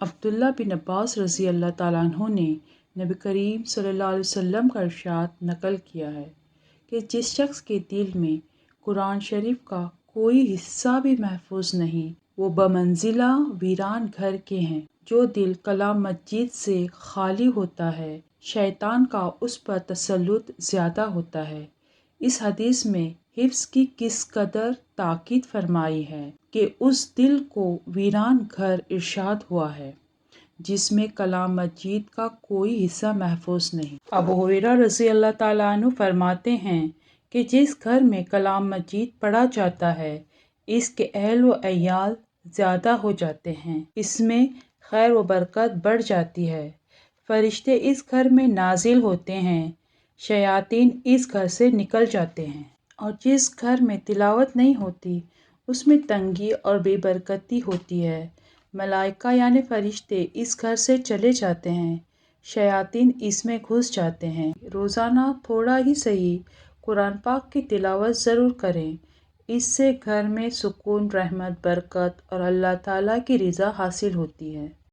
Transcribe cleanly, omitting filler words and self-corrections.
عبداللہ بن عباس رضی اللہ تعالیٰ عنہ نے نبی کریم صلی اللہ علیہ وسلم کا ارشاد نقل کیا ہے کہ جس شخص کے دل میں قرآن شریف کا کوئی حصہ بھی محفوظ نہیں، وہ بمنزلہ ویران گھر کے ہیں۔ جو دل کلام مجید سے خالی ہوتا ہے، شیطان کا اس پر تسلط زیادہ ہوتا ہے۔ اس حدیث میں حفظ کی کس قدر تاکید فرمائی ہے کہ اس دل کو ویران گھر ارشاد ہوا ہے جس میں کلام مجید کا کوئی حصہ محفوظ نہیں۔ ابو ہریرہ رضی اللہ تعالیٰ عنہ فرماتے ہیں کہ جس گھر میں کلام مجید پڑھا جاتا ہے، اس کے اہل و عیال زیادہ ہو جاتے ہیں، اس میں خیر و برکت بڑھ جاتی ہے، فرشتے اس گھر میں نازل ہوتے ہیں، شیاطین اس گھر سے نکل جاتے ہیں، اور جس گھر میں تلاوت نہیں ہوتی اس میں تنگی اور بے برکتی ہوتی ہے، ملائکہ یعنی فرشتے اس گھر سے چلے جاتے ہیں، شیاطین اس میں گھس جاتے ہیں۔ روزانہ تھوڑا ہی صحیح قرآن پاک کی تلاوت ضرور کریں، اس سے گھر میں سکون، رحمت، برکت اور اللہ تعالیٰ کی رضا حاصل ہوتی ہے۔